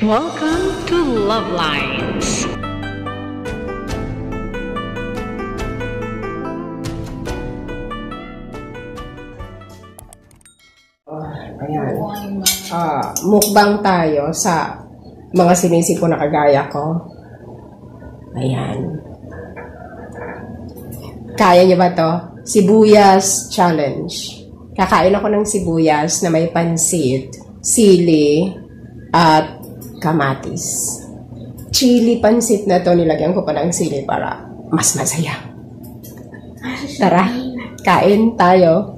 Welcome to Love Lines. Ayan. Mukbang tayo sa mga sinisip ko na kagaya ko. Ayan. Kaya niyo ba to? Sibuyas challenge. Kakain ako ng sibuyas na may pansit, sili, at kamatis. Chili pansit na to, nilagyan ko pa ng sili para mas masaya. Tara, kain tayo.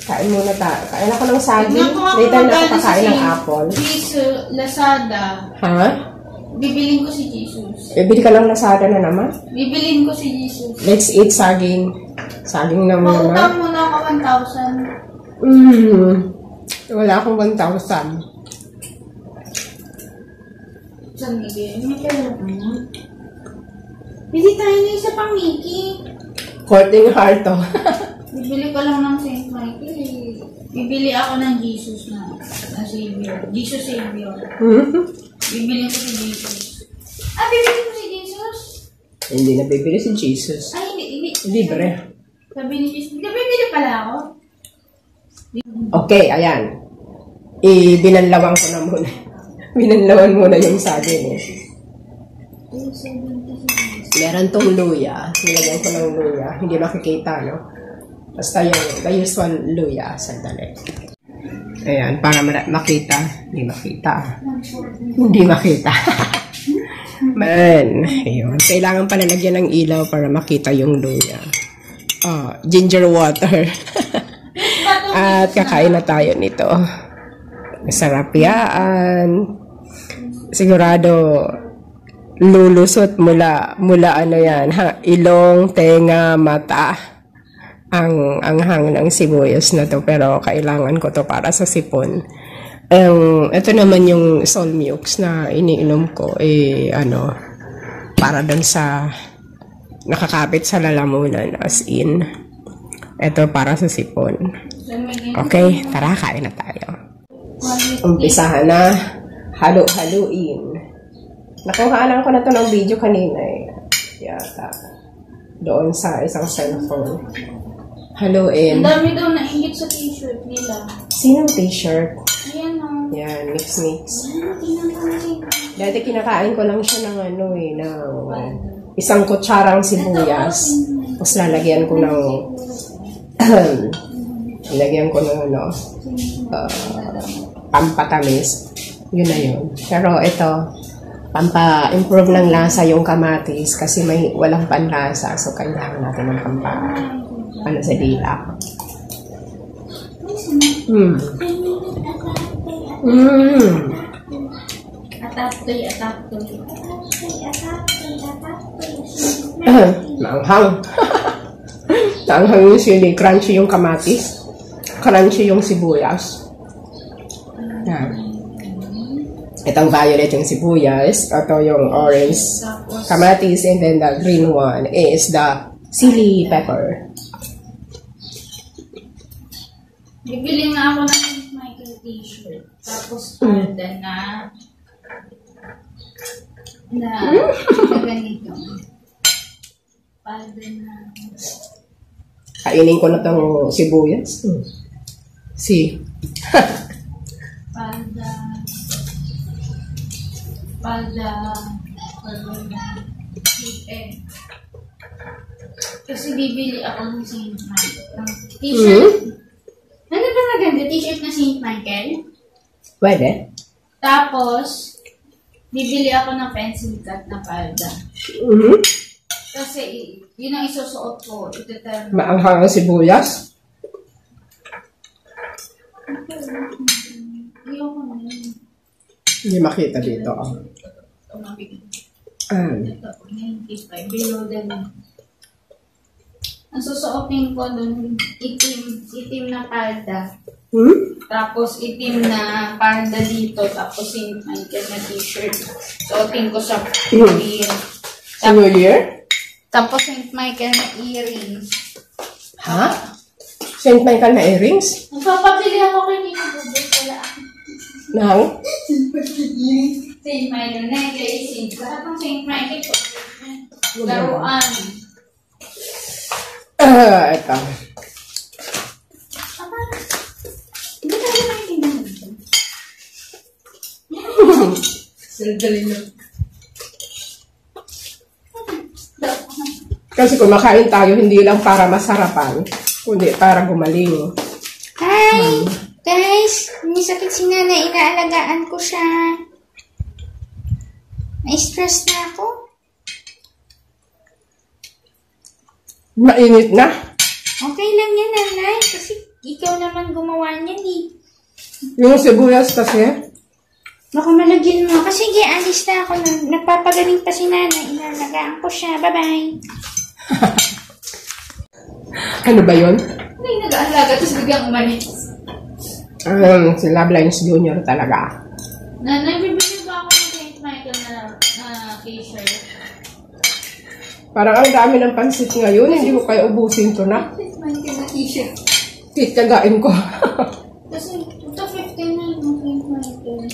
Kain muna tayo. Kain ako ng saging. Later na ako kakain ng apple. Jesus, Lazada. Ha? Bibilin ko si Jesus. Bibili ka ng Lazada na naman? Bibilin ko si Jesus. Let's eat saging. Saging na muna. Pautang muna ako 1,000. Wala akong 1,000. Saan Miguel? May pera ka na? Bili tayo na isa pang Mickey. Courting heart to. Bibili ka lang ng St. Michael. Bibili ako ng Jesus na Savior. Jesus Savior. Bibili ko si Jesus. Bibili ko si Jesus? Hindi na bibili si Jesus. Hindi. Libre. Sabi ni Jesus, bibili pala ako. Okay, ayan. Binanlawan ko na muna. Binanlawan muna yung saging. Meron tong luya. Nilagyan ko ng luya. Hindi makikita, no? Basta yung the usual luya. Sandali. Ayan, para makita. Hindi makita. Hindi makita. Man, ayun. Kailangan pala lagyan ng ilaw para makita yung luya. Ginger water. At kakain na tayo nito. Masarap yan. Sigurado lulusot mula ano yan, ilong, tenga, mata. Ang hang ng sibuyas na to, pero kailangan ko to para sa sipon. Ito naman yung soul milks na iniinom ko, para dun sa nakakapit sa lalamunan, as in. Ito para sa sipon. Okay, tara, kain na tayo. Umpisahan na, halo-haluin. Nakuhaanan ko na to ng video kanina yata. Doon sa isang cellphone. Haluin. Ang dami daw naingit sa t-shirt nila. Sinong t-shirt? Ayan o. Yan, mix. Dati kinakain ko lang siya ng isang kutsarang sibuyas. Tapos lalagyan ko ng pampatamis. Yun na yun. Pero ito, pampa-improve ng lasa yung kamatis kasi walang panlasa. So, kailangan natin ng sa dila. Ataptoy. Maanghang. Maanghang yung sili. Crunchy yung kamatis. Crunchy yung sibuyas. Yan. Itong violet yung sibuyas. Ito yung orange kamatis. And then the green one is the chili pepper. Bibili nga ako ng St. Michael t-shirt. Tapos palda na ganito. Palda na. Kainin ko na itong sibuyas. Palda. Kasi bibili ako ng St. Michael. T-shirt. Ano ba maganda? T-shirt na St. Michael? Pwede. Tapos, bibili ako ng pencil cut na palda. Kasi, yun ang isusuot ko. Maanghang ang sibuyas? Ayoko na yun. Hindi makita dito. Ito, 95. Below the line. Ang susuotin ko nun, itim na palda. Tapos itim na palda dito. Tapos St. Michael na t-shirt. Suotin ko sa year. New Year? Tapos St. Michael na earrings. Ha? St. Michael na earrings? Magpapabili ako kay Nino Bubos. Wala ako. Nang? St. Michael na, kay lahat ng St. Michael po. Laruan. Ito. Hindi tayo nakikindahan dito. Saldali lang. Kasi kumakain tayo hindi lang para masarapan, kundi para gumaling. Hi! Guys, may sakit si nanay. Inaalagaan ko siya. Na-stress na ako. Mainit na. Okay lang yan, nanay. Kasi ikaw naman gumawa niyan, eh. Yung sibuyas kasi. Baka malagyan mo. Kasi sige, alis na ako. Nagpapagaling pa si nanay. Inaalagaan ko siya. Bye-bye. Ano ba yun? Hindi nag-aalaga, tapos biglang umalis. Si Love Lines Jr. talaga. Nanay, bibili ba ako ng St. Michael na t-shirt? Parang ang dami ng pansit ngayon, hindi ko kayo ubusin to na. St. Michael na t-shirt. Titagain ko. Kasi ito 59 ng St. Michael.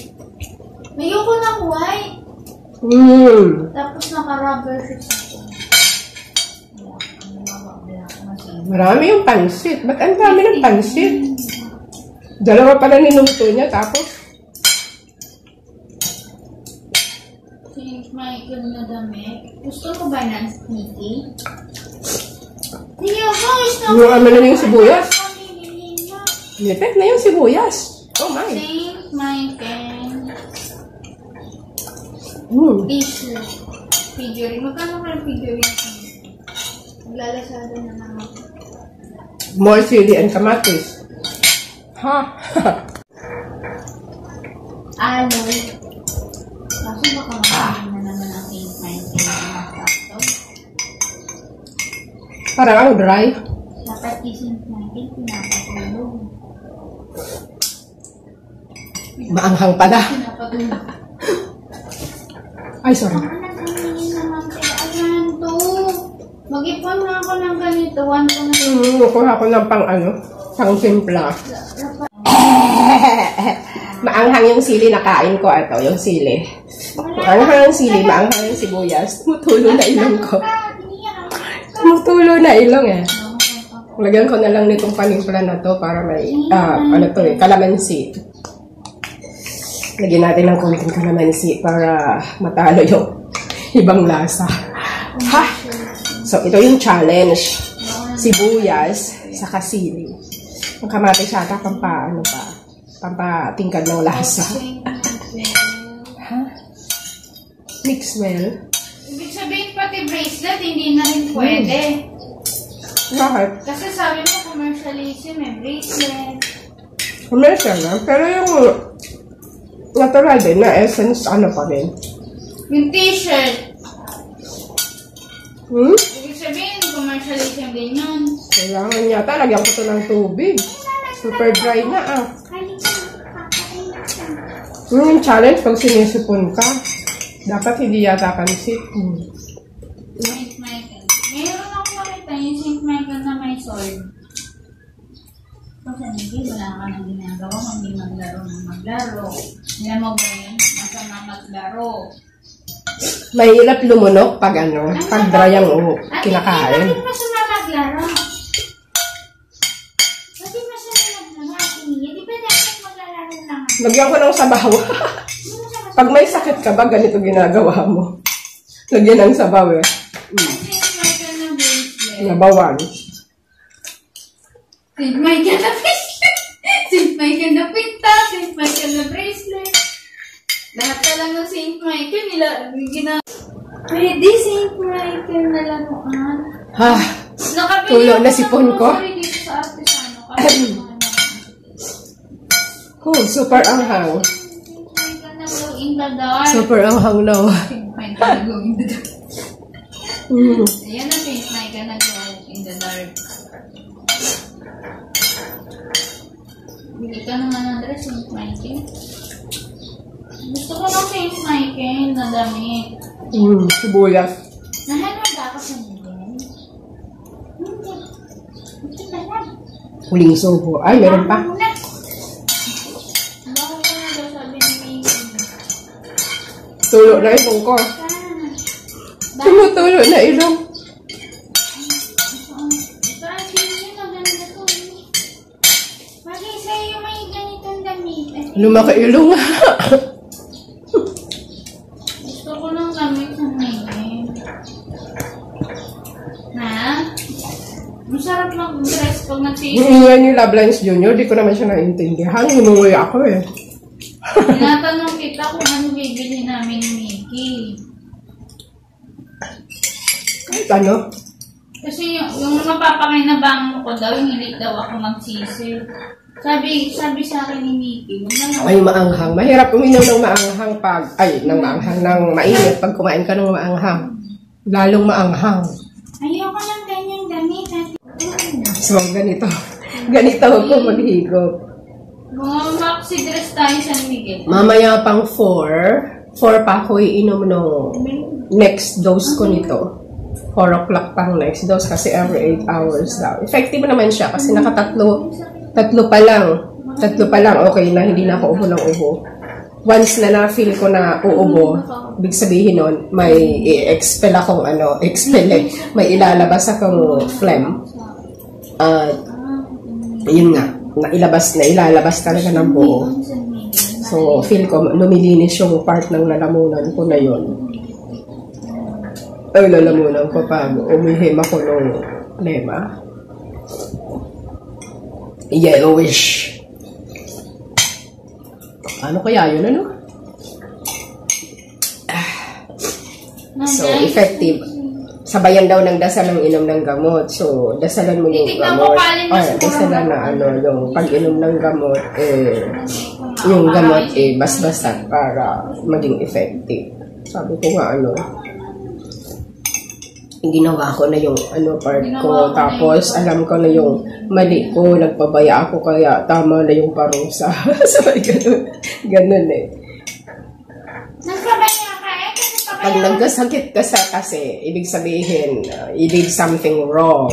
Ayoko ng white. Tapos naka-rubber shoes ako. Marami yung pansit. Ba't ang dami ng pansit? Dalawa pala niluto niya, tapos St. Michael na damit. Gusto mo ba ng sneaky? Hindi ako. yung ano na yung sibuyas. Nipet na yung sibuyas. Oh my. St. Michael. T-shirt. Figurine. Magkano ka ng figurine? Maglalasada na naman. More chili and kamatis. Ha? Aloy. Kaso baka makain na naman ang St. Michael na makapto. Parang ang dry. Dapat si St. Michael pinapatulog. Maanghang pala. Pinapatulog. Ay, sorry. Baka nagkamili naman sila. Ayan to. Mag-ipon na ako ng ganito. One ko na. Kuha ko ng pang simpla. Maanghang yung sili na kain ko. Ito, yung sili. Maanghang yung sili, maanghang yung sibuyas. Tumutulo na ilong ko. Tumutulo na ilong eh. Lagyan ko na lang nitong panimpla na to para may, kalamansi. Lagyan natin ng konting kalamansi para matalo yung ibang lasa. Ha? So, ito yung challenge. Sibuyas, saka sili. Ang kamatis yata, pampatingkad ng lasa. Ha? Mix well. Ibig sabihin pati bracelet, hindi na rin pwede. Bakit? Kasi sabi mo, commercialism eh, bracelet. Commercial lang. Pero yung natural din na essence, ano pa rin? Yung t-shirt. Ibig sabihin, commercialism din yun. Kailangan yata, lagyan ko to ng tubig. Super dry na ah. Yung challenge, pag sinisipon ka, dapat hindi yata pansit. St. Michael. Meron ako makita yung St. Michael na may sword. Kasi hindi, wala ka nang ginagawa, hindi maglaro ng maglaro. Hindi mo ba yun? Masama maglaro. Mahirap lumunok pag pag dry ang kinakain. Bakit masama maglaro? Bakit masama maglaro? Hindi ba dapat maglalaro lang? Lagyan ko ng sabaw. Pag may sakit ka ba, ganito ginagawa mo. Lagyan ng sabaw eh. St. Michael na bracelet. Nabawan. St. Michael na bracelet. St. Michael na pinta. St. Michael na bracelet. Lahat na lang ng St. Michael Pwede St. Michael na laruan. Ha? Tulo na sipon ko. Dito sa artisano. Super anghang. St. Michael na glow in the dark. Super anghang no. St. Michael na glow in the dark. Ayan na St. Michael na glow in the dark. Bili ka naman ng dress, St. Michael. Gusto ko ng St. Michael na damit. Sibuyas. Nahanap ako sa nilin. Hindi. Huling subo. Ay, meron pa. Bako ko na daw, sabi ni Mimi. Tulo na ilong ko. Tumutulo na ilong. Bagay sa'yo may ganitong damit. Lumaki ilong. Gusto ko lang gamit sa ngayon. Na? Masarap mag-dress pag nagsisip. Yan yung Love Lines Junior, di ko naman siya naintindihan. Hinuwi ako eh. Tinatanong kita kung ano bibili namin ni Mickey. Kahit ano? Kasi yung mapapakinabangan ko daw, yung hindi daw ako magsisip. Sabi sa akin ni Mickey, Ay, maanghang. Mahirap uminom ng maanghang ng mainit pag kumain ka ng maanghang. Lalong maanghang. ayoko ng ganyang damit. So, ganito. Ganito ako maghigop. Mga maxi dress tayo sa Miguel. Mamaya pang 4 pa ako iinom no next dose ko nito. 4 o'clock pang next dose kasi every 8 hours daw. Effective naman siya kasi tatlo pa lang, okay na, hindi na ako ubo ng ubo. Once na na-feel ko na uubo, big sabihin nun, may i-expel akong may ilalabas akong phlegm. Yun nga, ilalabas talaga ng buo. So, feel ko, lumilinis yung part ng lalamunan ko na yun. Ay, lalamunan ko pag umihim ako ng lema. Yellowish. Ano kaya yun, ano? So, effective. Sabayan daw ng dasal ng inom ng gamot. So, dasalan mo yung gamot. Dasalan na yung pag-inom ng gamot, yung gamot, bas-basan para maging effective. Sabi ko nga, ginawa ko na yung part ko. Tapos, alam ko na yung mali ko. Nagpabaya ako kaya tama na yung parusa. So, ganun eh. Nagpabaya ka Pag nagkasakit ka kasi, ibig sabihin, you did something wrong.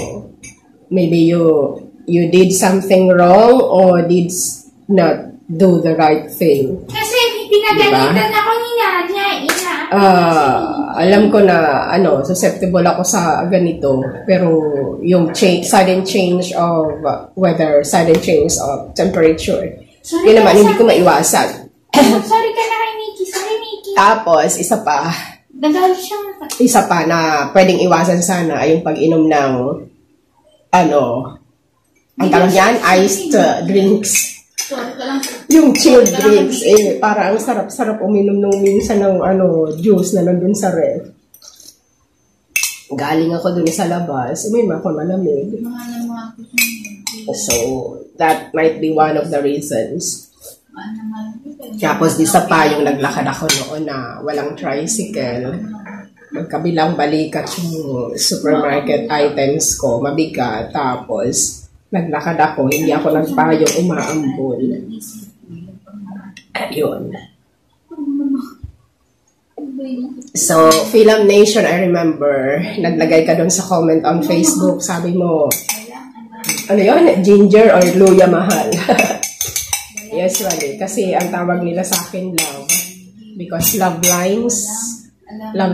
Maybe you did something wrong or did not do the right thing. Kasi pinagalitan ako ni Nadia. Alam ko na susceptible ako sa ganito, pero yung sudden change of weather, sudden change of temperature, yun naman hindi ko maiwasan. Sorry ka na kay Mickey. Sorry, Mickey. Tapos isa pa na pwedeng iwasan sana ay yung pag-inom ng ang tawag niyan, iced drinks. Yung chilled drinks, para ang sarap-sarap uminom nung minsan ng juice na nandun sa ref. Galing ako dun sa labas, uminom ako malamig. So, that might be one of the reasons. Tapos isa pa yung naglakad ako noon na walang tricycle. Magkabilang balikat yung supermarket items ko, mabigat. Tapos, naglakad ako, hindi ako nagpayong umaambol. Ayun. So, Film Nation, I remember, naglagay ka doon sa comment on Facebook, sabi mo, ginger or luya mahal? Yes, really. Kasi ang tawag nila sa akin, love. Because Love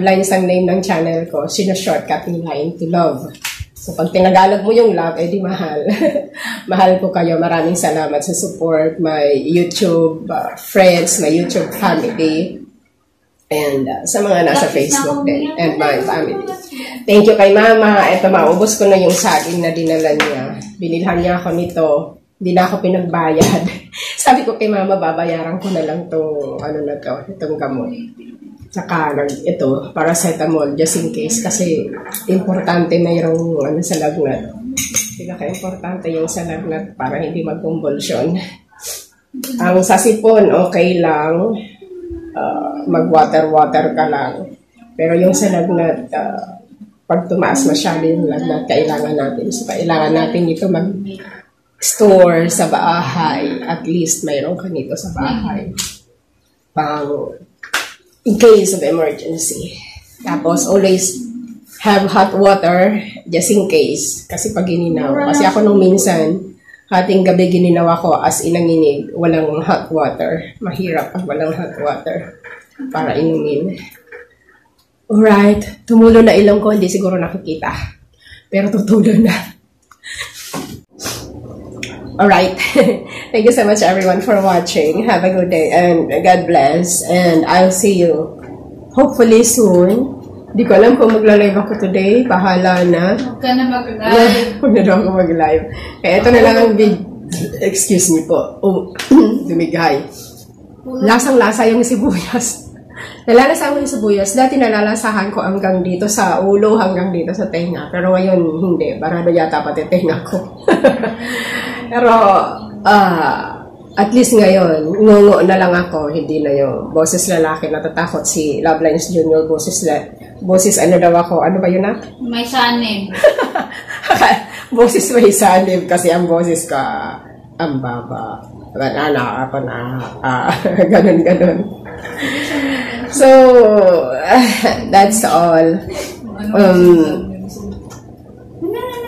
Lines ang name ng channel ko. Sino-shortcut nila into love. So, pag tinagalog mo yung love, di mahal. Mahal ko kayo. Maraming salamat sa support. My YouTube friends, my YouTube family, and sa mga nasa Facebook din, and my family. Thank you kay Mama. Ito, maubos ko na yung saging na dinala niya. Binilhan niya ako nito. Hindi na ako pinagbayad. Sabi ko kay Mama, babayaran ko na lang itong gamot. Saka ito, paracetamol, just in case. Kasi importante mayroong sa lagnat. Pinaka-importante yung sa lagnat para hindi mag-convulsion. Ang sasipon, okay lang. Mag-water ka lang. Pero yung sa lagnat, pag tumaas masyado yung lagnat, kailangan natin. So, kailangan natin ito mag-store sa bahay. At least mayroong kanito sa bahay. In case of emergency. Tapos, always have hot water just in case. Kasi pag gininaw. Kasi ako nung minsan, Hating gabi gininawa ko as inanginig, walang hot water. Mahirap pag walang hot water para inumin. Alright, tumulo na ilong ko, hindi siguro nakikita. Pero tutulo na. Alright, thank you so much everyone for watching. Have a good day and God bless. And I'll see you hopefully soon. Di ko alam kung magla-live ako today. Bahala na. Huwag ka na mag-live. Huwag na daw ako mag-live. Kaya ito na lang ang video. Excuse me po. Oh, dumigay. Lasang-lasa yung sibuyas. Nalalasahan ko yung sibuyas. Dati nalalasahan ko hanggang dito sa ulo, hanggang dito sa tenga. Pero ngayon, hindi. Barado yata pati tenga ko. Pero, at least ngayon, ngungo na lang ako. Hindi na yung boses lalaki. Natatakot si Love Lines Junior. Boses ano daw ako. Ano ba yun na? May sanib. Boses may sanib. Kasi ang boses ka, ang baba. Ganun. So, that's all.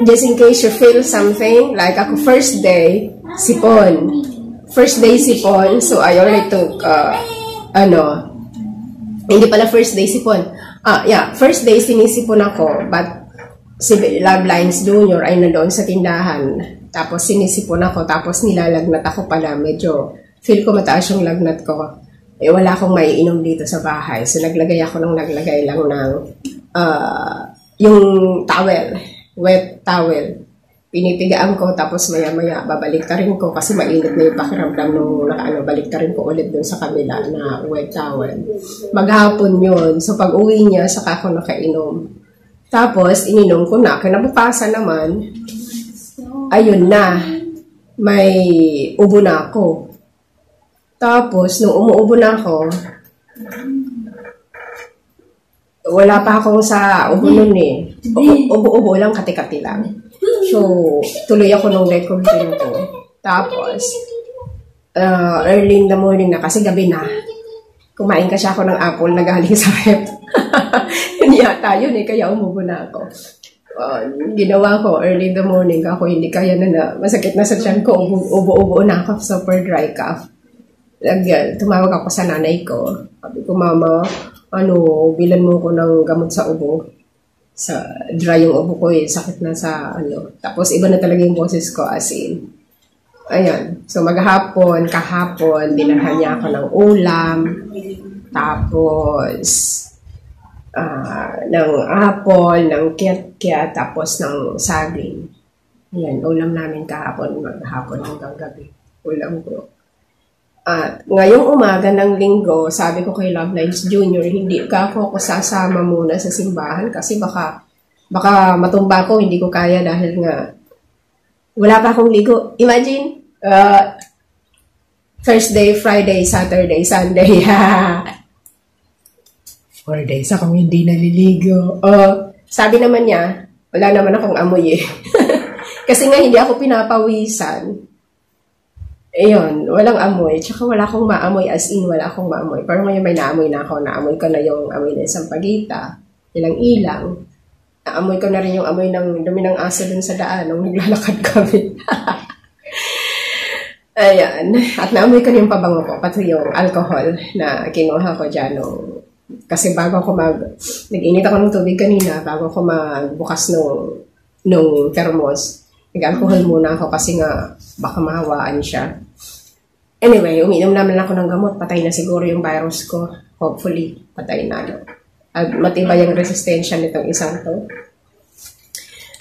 Just in case you feel something, like ako first day, sipon. First day sipon, so I already took, hindi pala first day sipon. First day sinisipon ako, but si Love Lines Junior ay nandoon sa tindahan. Tapos sinisipon ako, tapos nilalagnat ako pala. Medyo feel ko mataas yung lagnat ko. Eh, wala akong maiinom dito sa bahay. So naglagay lang ng yung towel, wet towel. Pinipigaan ko, tapos maya-maya babalik ka rin ko kasi mainit na yung pakiramdam nung balik ka rin ko ulit dun sa kabila na wet towel. Maghapon yun. So pag uwi niya, saka ako nakainom. Tapos ininom ko na. Kinabukasan naman, ayun na, may ubo na ako. Tapos nung umuubo na ako, wala pa akong sa ubo nun eh. Ubo-ubo lang, kati-kati lang. So, tuloy ako nung recording ko. Tapos, early in the morning na, kasi gabi na. Kumain kasi ako ng apple na galing sa rep. Yun yata yun eh, kaya umubo na ako. Ginawa ko, early in the morning, ako hindi kaya na masakit na sa tiyan ko, ubo-ubo na ako, super dry cough. Tumawag ako sa nanay ko. Sabi ko, Mama, bilan mo ko ng gamot sa ubo. Sa dry yung ubo ko eh, sakit na sa Tapos iba na talaga yung boses ko as in. Ayan. So kahapon, dinarhan niya ako ng ulam. Tapos, ng apple, ng kiat-kiat, tapos ng saging. Ayan, ulam namin kahapon, maghapon hanggang gabi. Ulam ko. At ngayong umaga ng linggo, sabi ko kay Love Lines Junior, hindi ako sasama muna sa simbahan kasi baka matumba ko, hindi ko kaya dahil nga wala pa akong ligo. Imagine, Thursday, Friday, Saturday, Sunday, 4 days akong hindi naliligo. Sabi naman niya, wala naman akong amoy eh. Kasi nga hindi ako pinapawisan. Ayun, walang amoy. Tsaka wala akong maamoy, as in wala akong maamoy. Pero ngayon may naamoy na ako. Naamoy ko na yung amoy ng sampagita, ilang-ilang. Naamoy ko na rin yung amoy ng dumi ng aso dun sa daan nung naglalakad kami. Ayan. At naamoy ko na yung pabango ko, pati yung alcohol na kinuha ko dyan. Kasi bago ako nag-init ako ng tubig kanina, bago ako magbukas nung thermos, nag-alcohol muna ako kasi nga baka mahawaan siya. Anyway, uminom naman ako ng gamot. Patay na siguro yung virus ko. Hopefully, patay na. At matibay yung resistensya nitong isang to.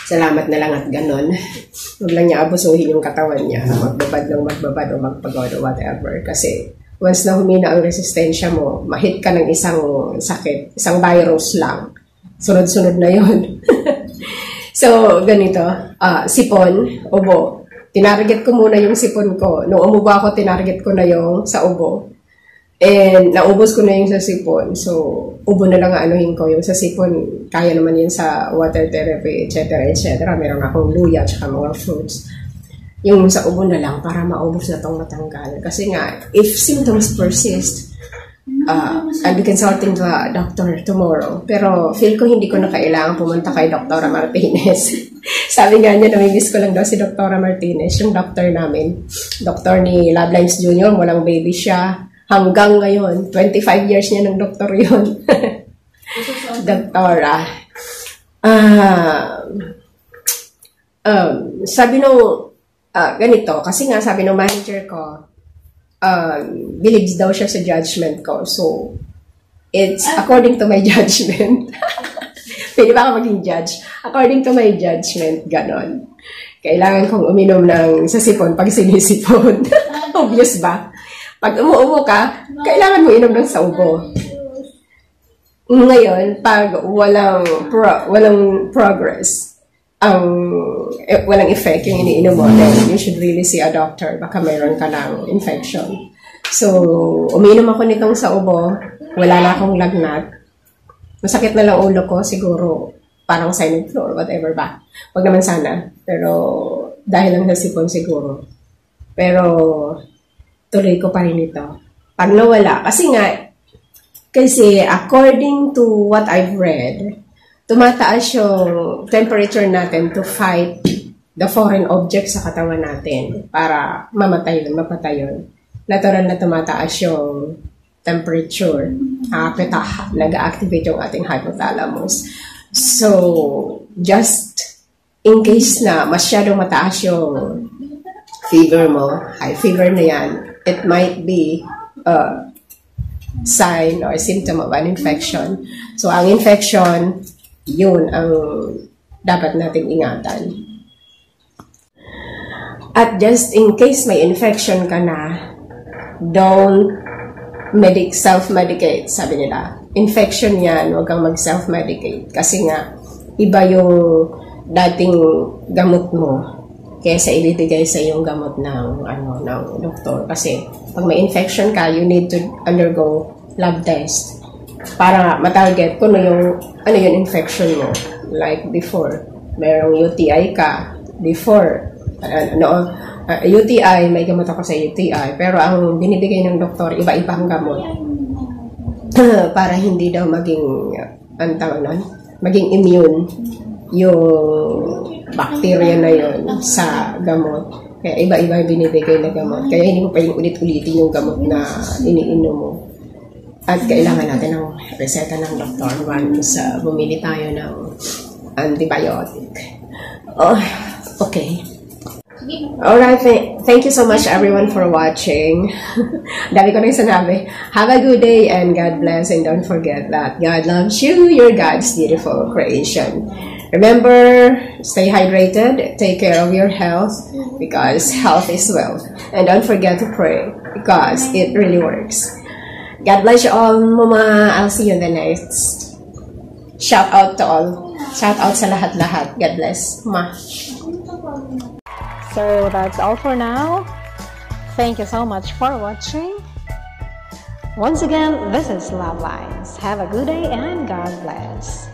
Salamat na lang at ganon. Huwag lang niya abusuhin yung katawan niya. Magbabad o magpagod o whatever. Kasi once na humina ang resistensya mo, mahit ka ng isang sakit, isang virus lang. Sunod-sunod na yun. So, ganito. Sipon, ubo. Tinarget ko muna yung sipon ko. Nung umubo ako, tinarget ko na yung sa ubo. And naubos ko na yung sa sipon. So, ubo na lang anuhin ko. Yung sa sipon, kaya naman yun sa water therapy, etc. Meron akong luya at mga fruits. Yung sa ubo na lang para maubos na tong matanggal. Kasi nga, if symptoms persist, I'll be consulting the doctor tomorrow. Pero feel ko hindi ko na kailangan pumunta kay Dr. Martinez. Sabi nga niya, namimiss ko lang daw si Dr. Martinez, yung doctor namin. Doctor ni Love Lines Jr., walang baby siya. Hanggang ngayon, 25 years niya ng doktor yun. Doktora. Sabi nung, ganito, kasi nga sabi nung manager ko, believes daw siya sa judgment ko. So, it's according to my judgment. Pwede ba ako maging judge? According to my judgment, ganon. Kailangan kong uminom ng sa sipon pag sinisipon. Obvious ba? Pag umuubo ka, kailangan mo inom ng saubo. Ngayon, pag walang progress, walang effect yung iniinom mo, then you should really see a doctor. Baka mayroon ka ng infection. So, umiinom ako nitong sa ubo. Wala na akong lagnat. Masakit na lang ulo ko. Siguro, parang sinus flu or whatever ba. Wag naman sana. Pero, dahil lang sa sipon siguro. Pero, tuloy ko pa rin ito. Pag nawala, kasi according to what I've read, tumataas yung temperature natin to fight the foreign objects sa katawan natin para mapatay yun. Natural na tumataas yung temperature. Nag-activate yung ating hypothalamus. So, just in case na masyadong mataas yung fever mo, high fever na yan, it might be a sign or symptom of an infection. So, ang infection, yun ang dapat nating ingatan. At just in case may infection ka na, don't self-medicate, sabi nila. Infection yan, huwag kang mag-self-medicate. Kasi nga, iba yung dating gamot mo kaysa ibibigay sa yung gamot ng doktor. Kasi pag may infection ka, you need to undergo lab test para matarget kung ano yung infection mo. Like before, mayroong UTI ka. Before, UTI, may gamot ako sa UTI. Pero ang binibigay ng doktor, iba-ibang gamot. Para hindi daw maging immune yung bacteria na yun sa gamot. Kaya iba-iba yung binibigay na gamot. Kaya hindi mo pwedeng ulit-ulitin yung gamot na iniinom mo. At kailangan natin ng reseta ng doktor once bumili tayo ng antibiotic. Oh, okay. Alright, thank you so much everyone for watching. Dami ko na yung sanabi. Have a good day and God bless, and don't forget that God loves you. You're God's beautiful creation. Remember, stay hydrated, take care of your health, because health is wealth. And don't forget to pray, because it really works. God bless you all, Mama. I'll see you in the next. Shout out to all. Shout out sa lahat-lahat. God bless. Ma. So that's all for now. Thank you so much for watching. Once again, this is Love Lines. Have a good day and God bless.